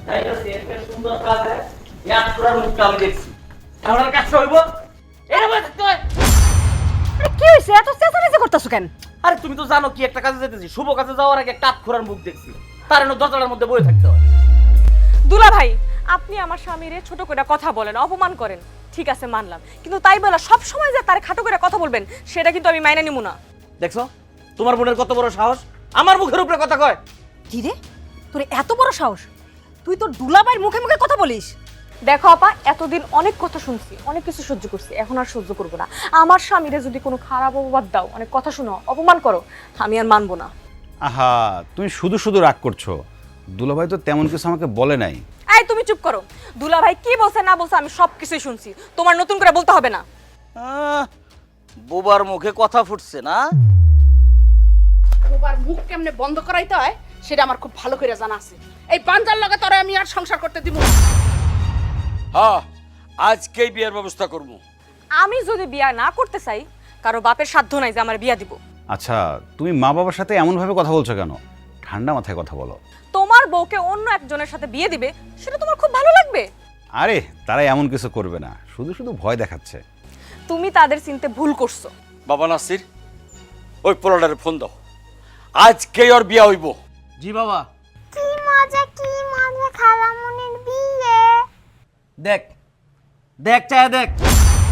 যাইতেছি একটা সুন্দর কাজে এক পুরা মুখটা আমি দেখছি আমার কাজ হইব এর মধ্যে থাকতে হয়। আরে কি হইছে এত চেঁচামেচি করতেছো কেন? আরে তুমি তো জানো কি একটা কাজে যেতেছি, শুভ কাজে যাওয়ার আগে একটা আতখোরার মুখ দেখছি, তার জন্য দরজার মধ্যে বসে থাকতে হয়। দুলা ভাই, আপনি আমার স্বামীরে ছোট করে কথা বলেন, অপমান করেন, ঠিক আছে মানলাম, কিন্তু তাই বলা সব সময় যে তারে খাটো করে কথা বলবেন সেটা কিন্তু আমি মাইনে নিব না। দেখছো তোমার বোনের কত বড় সাহস, আমার মুখের উপরে কথা কয়। কি রে, তোর এত বড় সাহস? তুই তোর দুলাভাইয়ের মুখে মুখে কথা বলিস? দেখো আপা, এতদিন অনেক কথা শুনছি, অনেক কিছু সহ্য করছি, এখন আর সহ্য করবো না। আমার স্বামীরে যদি কোনো খারাপ অপবাদ দাও, অনেক কথা শুনো, অপমান করো, আমি আর মানবো না। আহা, তুমি শুধু শুধু রাগ করছো। দুলাভাই তো তেমন কিছু আমাকে বলে নাই। এই তুমি চুপ করো, দুলা ভাই কি বলছে না বলছে আমি সব কিছুই শুনছি, তোমার নতুন করে বলতে হবে না। বোবার মুখে কথা ফুটছে না। ওবার মুখ কেমনে বন্ধ করাইতে হয় সেটা আমার খুব ভালো করে জানা আছে। এই পাঞ্জার লগে তোরে আমি আর সংসার করতে দিব না। হ্যাঁ, আজকেই বিয়ের ব্যবস্থা করবো। আমি যদি বিয়া না করতে চাই, কারো বাপের সাধ্য নাই যে আমার বিয়া দিব। আচ্ছা, তুমি মা বাবার সাথে এমনভাবে কথা বলছো কেন? ঠান্ডা মাথায় কথা বলো। তোমার বউকে অন্য একজনের সাথে বিয়ে দিবে সেটা তোমার খুব ভালো লাগবে? আরে তারা এমন কিছু করবে না, শুধু শুধু ভয় দেখাচ্ছে। তুমি তাদের চিনতে ভুল করছো। বাবা নাসির, ওই পোলাটারে ফোন দাও, আজকেই ওর বিয়ে হইব। জি বাবা। কি মজা খালামুনির বিয়ে। দেখ দেখ চায় দেখ,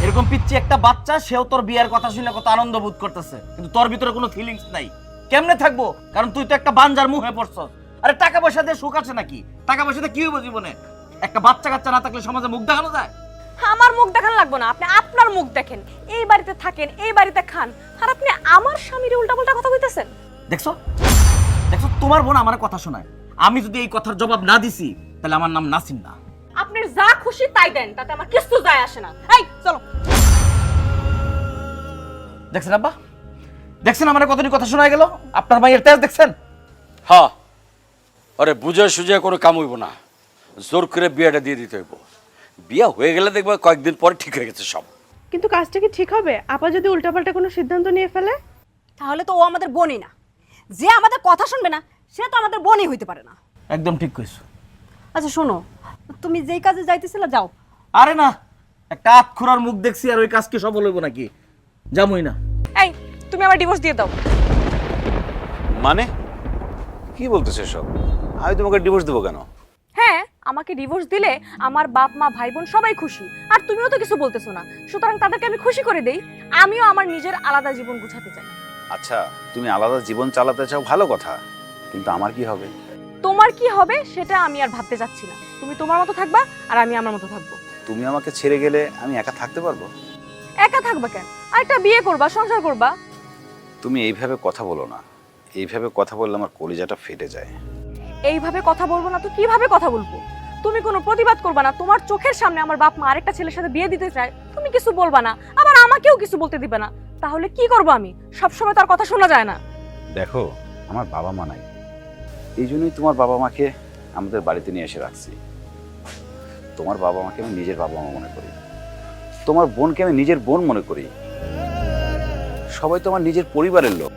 এরকম পিচ্ছি একটা বাচ্চা, সেও তোর বিয়ের কথা শুনে কত আনন্দ বোধ করতেছে, কিন্তু তোর ভিতরে কোনো ফিলিংস নাই। কেমনে থাকবো? কারণ তুই তো একটা বানজার মুখে পড়ছস। আরে টাকা পয়সা দিয়ে সুখ আছে নাকি? টাকা পয়সা দিয়ে কি হইব জীবনে? একটা বাচ্চা কাচ্চা না থাকলে সমাজে মুখ দেখানো যায়? আমার মুখ দেখান লাগবে না, আপনি আপনার মুখ দেখেন। এই বাড়িতে থাকেন, এই বাড়িতে খান, আর আপনি আমার স্বামীর উল্টাপাল্টা কথা কইতেছেন। দেখছো দেখছো, তোমার বোন আমার কথা শোনায়। আমি যদি এই কথার জবাব না দিছি তাহলে আমার নাম নাসিম না। আপনি যা খুশি তাই দেন, তাতে আমার কিছু যায় আসে না। এই চলো। দেখছেন আব্বা, দেখছেন আমার কতদিন কথা শোনা গেল? আপনার মায়ের তেজ দেখছেন? হ্যাঁ, আরে বুঝে সুঝে কোনো কাম হইব না, জোর করে বিয়েটা দিয়ে দিতে হইব। বিয়ে হয়ে গেলে দেখবে কয়েকদিন পরে ঠিক হয়ে গেছে সব। কিন্তু কাজটা কি ঠিক হবে? আপা যদি উল্টাপাল্টা কোনো সিদ্ধান্ত নিয়ে ফেলে? তাহলে তো ও আমাদের বোনই না। যে আমাদের কথা শুনবে না সে তো আমাদের বোনই হইতে পারে না। একদম ঠিক কইছো। আচ্ছা শোনো, তুমি যেই কাজে যাইতেছিলে যাও। আরে না, একটা আতখোরার মুখ দেখছি আর ওই কাজ কি সফল হইব নাকি? যামই না। এই তুমি আমার ডিভোর্স দিয়ে দাও। মানে কি বলতেছে সব? আমি তোমাকে ডিভোর্স দেবো কেন? হ্যাঁ, আমাকে ডিভোর্স দিলে আমার বাপ মা ভাই বোন সবাই খুশি, আর তুমিও তো কিছু বলতেছো না, সুতরাং তাদেরকে আমি খুশি করে দেই। আমিও আমার নিজের আলাদা জীবন গুছাতে চাই। আচ্ছা, তুমি আলাদা জীবন চালাতে চাও, ভালো কথা, কিন্তু আমার কি হবে? তোমার কি হবে সেটা আমি আর ভাবতে যাচ্ছি না। তুমি তোমার মতো থাকবা আর আমি আমার মতো থাকবো। তুমি আমাকে ছেড়ে গেলে আমি একা থাকতে পারবো? একা থাকবা কেন? আরেকটা বিয়ে করবা, সংসার করবা। তুমি এইভাবে কথা বলো না। এইভাবে কথা বললে আমার কলিজাটা ফেটে যায়। এইভাবে কথা বলবো না তো কিভাবে কথা বলবো? তুমি কোনো প্রতিবাদ করবা না। তোমার চোখের সামনে আমার বাপ মা আরেকটা ছেলের সাথে বিয়ে দিতে চায়, তুমি কিছু বলবা না, আবার আমাকেও কিছু বলতে দিবে না। তাহলে কি করবো আমি? সবসময় তার কথা শোনা যায় না। দেখো, আমার বাবা মা নাই, এই জন্যই তোমার বাবা মাকে আমাদের বাড়িতে নিয়ে এসে রাখছি। তোমার বাবা মাকে আমি নিজের বাবা মা মনে করি, তোমার বোনকে আমি নিজের বোন মনে করি। সবাই তো আমার নিজের পরিবারের লোক।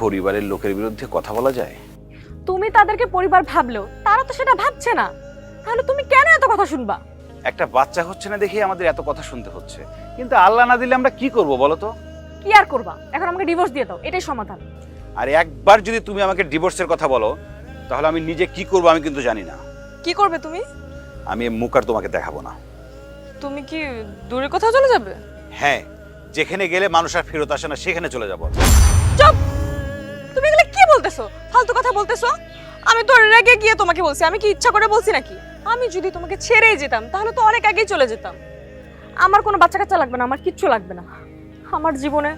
পরিবারের লোকের বিরুদ্ধে কথা বলা যায়? তুমি তাদেরকে পরিবার ভাবলেও তারা তো সেটা ভাবছে না, তাহলে তুমি কেন এত কথা শুনবা? একটা বাচ্চা হচ্ছে না দেখে আমাদের এত কথা শুনতে হচ্ছে, কিন্তু আল্লাহ না দিলে আমরা কি করব বলো তো? কি আর করবা? এখন আমাকে ডিভোর্স দিয়ে দাও, এটাই সমাধান। আর একবার যদি তুমি আমাকে ডিভোর্সের কথা বলো, তাহলে আমি নিজে কি করব আমি কিন্তু জানি না। কি করবে তুমি? আমি এই মুখ আর তোমাকে দেখাবো না। তুমি কি দূরে কোথাও চলে যাবে? হ্যাঁ, যেখানে গেলে মানুষ আর ফেরত আসে না সেখানে চলে যাবো। চুপ! তুমি এগুলো কি বলতেছো? ফালতু কথা বলতেছো। আমি তো রেগে গিয়ে তোমাকে বলছি, আমি কি ইচ্ছা করে বলছি নাকি? আমি যদি তোমাকে ছেড়েই যেতাম তাহলে তো অনেক আগেই চলে যেতাম। আমার কোনো বাচ্চা কাচ্চা লাগবে না, আমার কিচ্ছু লাগবে না। আমার জীবনে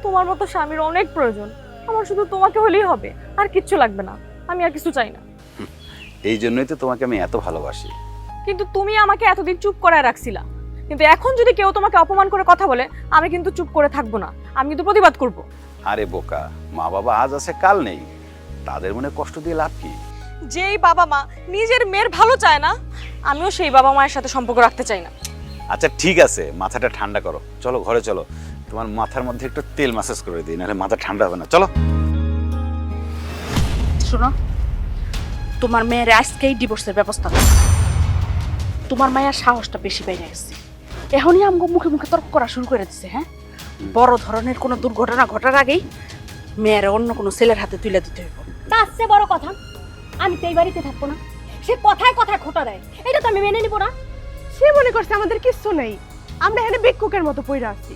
তোমার মতো স্বামীর অনেক প্রয়োজন। আমার শুধু তোমাকে হলেই হবে, আর কিচ্ছু লাগবে না। আমি আর কিছু চাই না। এই জন্যই তো তোমাকে আমি এত ভালোবাসি। কিন্তু তুমি আমাকে এতদিন চুপ করায় রাখছিলা, কিন্তু এখন যদি কেউ তোমাকে অপমান করে কথা বলে আমি কিন্তু চুপ করে থাকবো না, আমি কিন্তু প্রতিবাদ করব। আরে বোকা, মা বাবা আজ আছে কাল নেই, তাদের মনে কষ্ট দিয়ে লাভ কি? যেই বাবা মা নিজের মেয়ের ভালো চায় না, আমিও সেই বাবা মায়ের সাথে সম্পর্ক রাখতে চাই না। আচ্ছা ঠিক আছে, মাথাটা ঠান্ডা করো, চলো ঘরে চলো, তোমার মাথার মধ্যে একটু তেল ম্যাসাজ করে দিই, নাহলে মাথা ঠান্ডা হবে না। চলো। শোনো, তোমার মেয়ের আজকেই ডিভোর্সের ব্যবস্থা করো। তোমার মায়ের সাহসটা বেশি বেড়ে গেছে, এখনই আমগো মুখে মুখে তর্ক করা শুরু করে দিছে। হ্যাঁ, বড় ধরনের কোনো দুর্ঘটনা ঘটার আগেই মেয়ের অন্য কোনো ছেলের হাতে তুলে দিতে হইব। তার চেয়ে বড় কথা, আমি তো এই বাড়িতে থাকবো না। সে কথায় কথায় খোটা দেয়, এটা তো আমি মেনে নিব না। সে মনে করছে আমাদের কিচ্ছু নেই, আমরা এখানে ভিক্ষুকের মতো পড়ে আছি।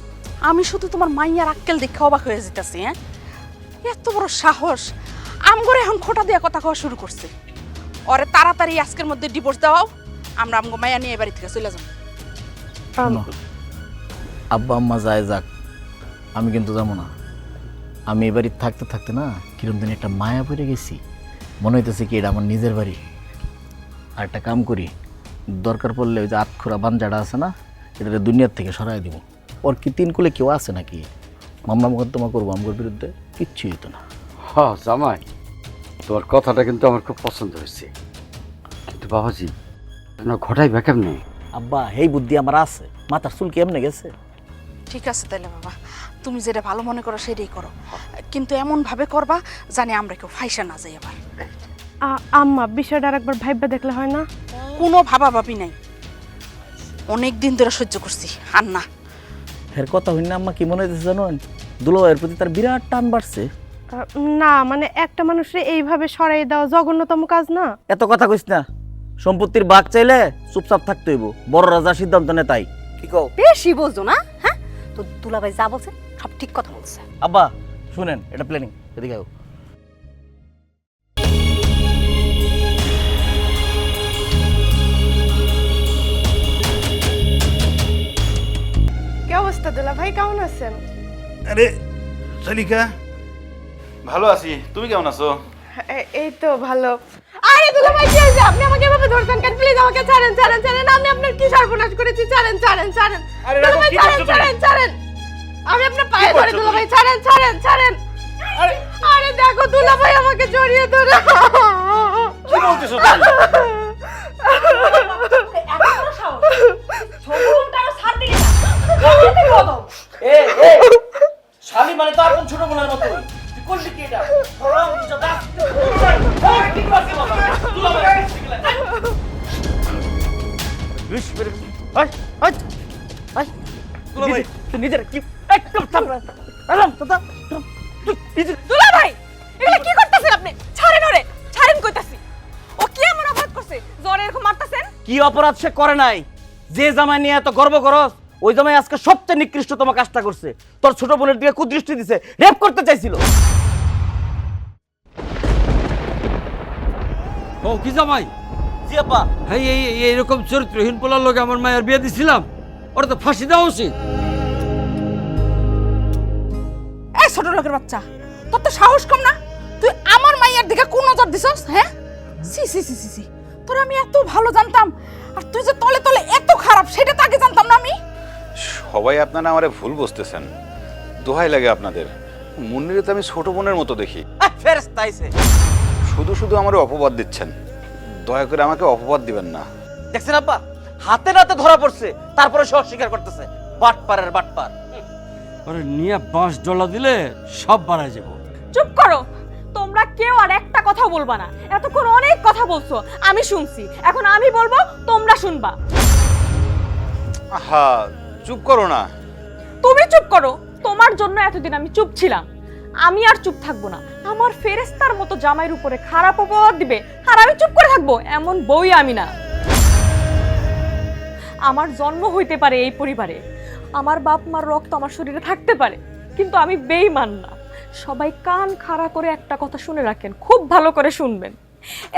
আমি শুধু তোমার মাইয়ার আক্কেল দেখে অবাক হয়ে যেতেছি। হ্যাঁ, এত বড় সাহস আমগরে এখন খোটা দিয়ে কথা কওয়া শুরু করছে। ওরে তাড়াতাড়ি আজকের মধ্যে ডিভোর্স দেওয়াও, আমরা আমগো মাইয়া নিয়ে এই বাড়ি থেকে চলে যাব। আব্বা আম্মা যায় যাক, আমি কিন্তু যাবো না। আমি এ বাড়ি থাকতে থাকতে না কিরম দিন একটা মায়া পড়ে গেছি, মনে হইতেছে কি এটা আমার নিজের বাড়ি। আর একটা কাম করি, দরকার পড়লে ওই যে আতখোরা বাঞ্জাটা আছে না, এটা দুনিয়ার থেকে সরাই দিব। ওর কি তিন কুলে কেউ আছে নাকি? মামলা মোকদ্দমা করবো আমার বিরুদ্ধে, কিচ্ছুই হতো না। হ্যাঁ জামাই, তোমার কথাটা কিন্তু আমার খুব পছন্দ হয়েছে, কিন্তু বাবাজি আপনার ঘটাই ব্যাকআপ নেই। আব্বা এই বুদ্ধি আমার আছে, মাথার চুল কি এমনি গেছে? ঠিক আছে তাহলে বাবা, তুমি যেটা ভালো মনে করো সেটাই করো, কিন্তু এমন ভাবে করবা জানি আমরা কেউ ফাইসা না যাই আবার। আম্মা, বিষয়টা আরেকবার ভাইবা দেখলে হয় না? কোনো ভাবাভাবি নাই, অনেক দিন ধরে সহ্য করছি। আর না, এর কথা হইনা আম্মা কি মনে হইতেছে জানেন, দুলাভাইয়ের প্রতি তার বিরাট টান বাড়ছে। না মানে একটা মানুষের এইভাবে সরাই দেওয়া জঘন্যতম কাজ না? এত কথা কইস না, সম্পত্তির ভাগ চাইলে চুপচাপ থাকতে হইব, বড় রাজা সিদ্ধান্ত নেয় তাই। কি কও? বেশি বোঝো না। হ্যাঁ, তো দুলাভাই যা বলছে সব ঠিক কথা বলছে। আব্বা শুনেন, এটা প্ল্যানিং, এদিকে আও। কি অবস্থা দুলা ভাই, কেমন আছেন? আরে শালিকা, ভালো আছি, তুমি কেমন আছো? এই তো ভালো। আরে দুলা ভাই কি হইছে? আপনি আমাকে এভাবে ধরছেন কেন? প্লিজ আমাকে ছাড়েন ছাড়েন ছাড়েন, আমি আপনার কি সর্বনাশ করেছি? ছাড়েন ছাড়েন ছাড়েন দুলা ভাই, ছাড়েন ছাড়েন ছাড়েন, আমি আপনার পায়ে ধরে দুলা ভাই, ছাড়েন ছাড়েন ছাড়েন। আরে দেখো দুলা ভাই আমাকে জড়িয়ে ধরে। কি বলতেছো তুমি? এ এ শালি মানে তো আপন ছোট বোনের মতো, তুই করলি কি এটা? হারাম জাদা, কি করছিস বাবা? দুলাভাই বিশ মেরে আয় আয় আয়, দুলাভাই তুই নিজের কি একদম থামরা আরাম দাদা, তুই নিজের দুলা ভাই এগুলা কি করতেছেন আপনি? ছাড়েন ওরে, ছাড়েন কইতাছি। ও কি এমন অপরাধ করছে জ্বরে এরকম মারতাছেন? কি অপরাধ সে করে নাই? যে জামাই নিয়ে এত গর্ব করস, ওই জামাই আজকে সবচেয়ে নিকৃষ্টতম কাজটা করছে। তোর ছোট বোনের দিকে কুদৃষ্টি দিছে, রেপ করতে চাইছিল। ও কি জামাই, জি আব্বা। হ্যাঁ এইরকম চরিত্রহীন পোলার লোকে আমার মায়ের বিয়ে দিছিলাম, ওরা তো ফাঁসি দেওয়া উচিত। এই ছোট লোকের বাচ্চা, তোর তো সাহস কম না? তুই আমার মাইয়ার দিকে কোন নজর দিছস? হ্যাঁ, সি সি সি সি সি, তোর আমি এত ভালো জানতাম, আর তুই যে তলে তলে এত খারাপ সেটা তো আগে জানতাম না আমি। সবাই আপনারা আমারে ভুল বুঝতেছেন, দোহাই লাগে আপনাদের। মুন্নিরে তো আমি ছোট বোনের মতো দেখি, ফেরেশতা আইছে। শুধু শুধু আমারে অপবাদ দিচ্ছেন, দয়া করে আমাকে অপবাদ দিবেন না। দেখছেন আব্বা, হাতে নাতে ধরা পড়ছে, তারপরে সে অস্বীকার করতেছে। বাটপারের বাটপার। ওরে নিয়ে ৫ ডলার দিলে সব বাড়ায় যাবো। চুপ করো, তোমরা কেউ আর একটা কথা বলবা না। এতক্ষণ অনেক কথা বলছো, আমি শুনছি, এখন আমি বলবো, তোমরা শুনবা। আহা, চুপ করো না। তুমি চুপ করো, তোমার জন্য এতদিন আমি চুপ ছিলাম, আমি আর চুপ থাকবো না। আমার ফেরেশতার মতো জামাইয়ের উপরে খারাপ অপবাদ দিবে আর আমি চুপ করে থাকবো, এমন বই আমি না। আমার জন্ম হইতে পারে এই পরিবারে, আমার বাপ মার রক্ত আমার শরীরে থাকতে পারে, কিন্তু আমি বেঈমান না। সবাই কান খাড়া করে একটা কথা শুনে রাখেন, খুব ভালো করে শুনবেন।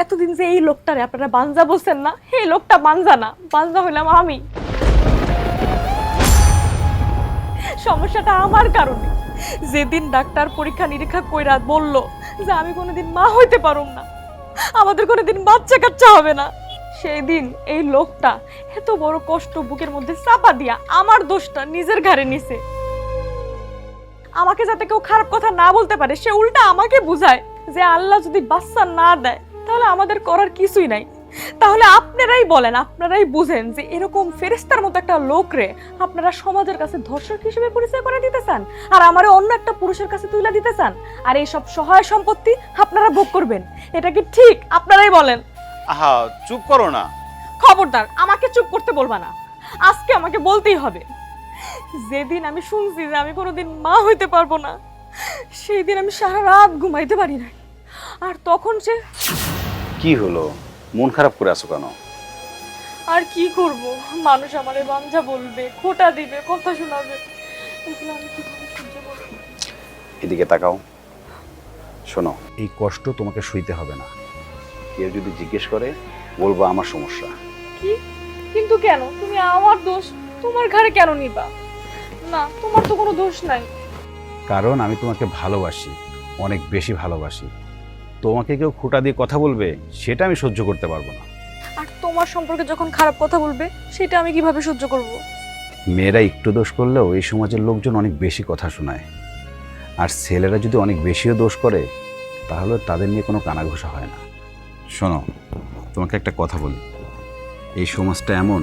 এতদিন যে এই লোকটারে আপনারা বানজা বলছেন না, এই লোকটা বানজা না, বানজা হইলাম আমি। সমস্যাটা আমার কারণে। যেদিন ডাক্তার পরীক্ষা নিরীক্ষা কইরা বলল যে আমি কোনোদিন মা হইতে পারুম না, আমাদের কোনোদিন বাচ্চা কাচ্চা হবে না, সেই দিন এই লোকটা এত বড় কষ্ট বুকের মধ্যে চাপা দিয়া আমার দোষটা নিজের ঘাড়ে নিছে। আমাকে যাতে কেউ খারাপ কথা না বলতে পারে, সে উল্টা আমাকে বুঝায় যে আল্লাহ যদি বাচ্চা না দেয় তাহলে আমাদের করার কিছুই নাই, তাহলে আপনারাই বলেন, আপনারাই বুঝেন যে এরকম ফেরেশতার মতো একটা লোকরে আপনারা সমাজের কাছে ধর্ষক হিসেবে পরিচয় করে দিতে চান, আর আমারে অন্য একটা পুরুষের কাছে তুলে দিতে চান, আর এই সব সহায় সম্পত্তি আপনারা ভোগ করবেন। এটা কি ঠিক? আপনারাই বলেন। আহা চুপ করো না। খবরদার, আমাকে চুপ করতে বলবা না। আজকে আমাকে বলতেই হবে। যেদিন আমি শুনছি যে আমি কোনোদিন মা হইতে পারবো না, সেই দিন আমি সারা রাত ঘুমাইতে পারি না। আর তখন সে কি হলো, মন খারাপ করে আছো কেন? আর কি করব, মানুষ আমারে বাঞ্জা বলবে, খোটা দিবে, কথা শোনাবে, এগুলো আমি কিভাবে সহ্য করব? এদিকে তাকাও। শোনো, এই কষ্ট তোমাকে সইতে হবে না। কেউ যদি জিজ্ঞেস করে বলবো আমার সমস্যা। কি? কিন্তু কেন? তুমি আমার দোষ তোমার ঘাড়ে কেন নিবা? না, তোমার তো কোনো দোষ নাই। কারণ আমি তোমাকে ভালোবাসি, অনেক বেশি ভালোবাসি। তোমাকে কেউ খোঁটা দিয়ে কথা বলবে সেটা আমি সহ্য করতে পারবো না। আর তোমার সম্পর্কে যখন খারাপ কথা বলবে সেটা আমি কিভাবে সহ্য করব? মেয়েরা একটু দোষ করলেও এই সমাজের লোকজন অনেক বেশি কথা শোনায়, আর ছেলেরা যদি অনেক বেশিও দোষ করে তাহলে তাদের নিয়ে কোনো কানাঘুষা হয় না। শোনো, তোমাকে একটা কথা বলি, এই সমাজটা এমন,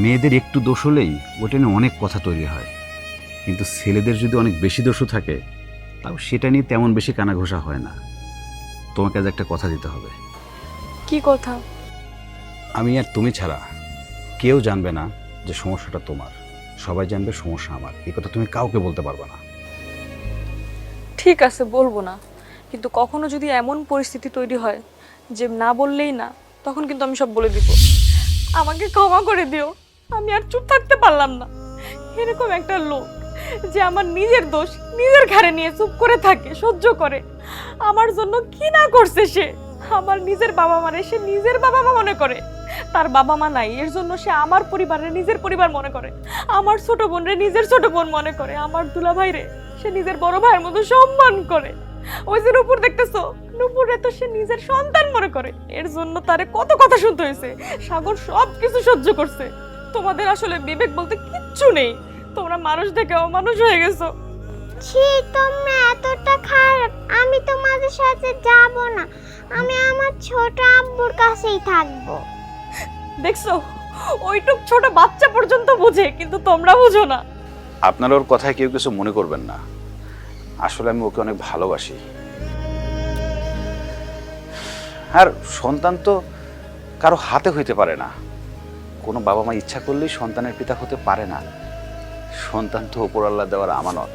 মেয়েদের একটু দোষ হলেই ওটা নিয়ে অনেক কথা তৈরি হয়, কিন্তু ছেলেদের যদি অনেক বেশি দোষও থাকে তাও সেটা নিয়ে তেমন বেশি কানাঘুষা হয় না। তোমাকে আজ একটা কথা দিতে হবে। কি কথা? আমি আর তুমি ছাড়া কেউ জানবে না যে সমস্যাটা তোমার, সবাই জানবে সমস্যা আমার। এই কথা তুমি কাউকে বলতে পারবে না। ঠিক আছে, বলবো না, কিন্তু কখনো যদি এমন পরিস্থিতি তৈরি হয় যে না বললেই না, তখন কিন্তু আমি সব বলে দিব। আমাকে ক্ষমা করে দিও, আমি আর চুপ থাকতে পারলাম না। এরকম একটা লোক যে আমার নিজের দোষ নিজের ঘাড়ে নিয়ে চুপ করে থাকে, সহ্য করে, আমার জন্য কি না করছে সে। আমার নিজের বাবা মারে সে নিজের বাবা মা মনে করে, তার বাবা মা নাই এর জন্য সে আমার পরিবারের নিজের পরিবার মনে করে, আমার ছোট বোনরে নিজের ছোট বোন মনে করে, আমার দুলা ভাইরে সে নিজের বড় ভাইয়ের মতো সম্মান করে। ওই যে নূপুর দেখতেছো, নূপুরে তো সে নিজের সন্তান মনে করে। এর জন্য তারে কত কথা শুনতে হয়েছে, সাগর সব কিছু সহ্য করছে। তোমাদের আসলে বিবেক বলতে কিচ্ছু নেই, তোমরা মানুষ দেখে অমানুষ হয়ে গেছো। ছি, তোমরা এতটা খারাপ। আমি তোমাদের সাথে যাব না, আমি আমার ছোট আব্বুর কাছেই থাকবো। দেখছো, ওইটুক ছোট বাচ্চা পর্যন্ত বোঝে, কিন্তু তোমরা বুঝো না। আপনার ওর কথায় কেউ কিছু মনে করবেন না, আসলে আমি ওকে অনেক ভালোবাসি। আর সন্তান তো কারো হাতে হইতে পারে না, কোনো বাবা মা ইচ্ছা করলেই সন্তানের পিতা হতে পারে না। সন্তান তো উপর আল্লাহ দেওয়ার আমানত।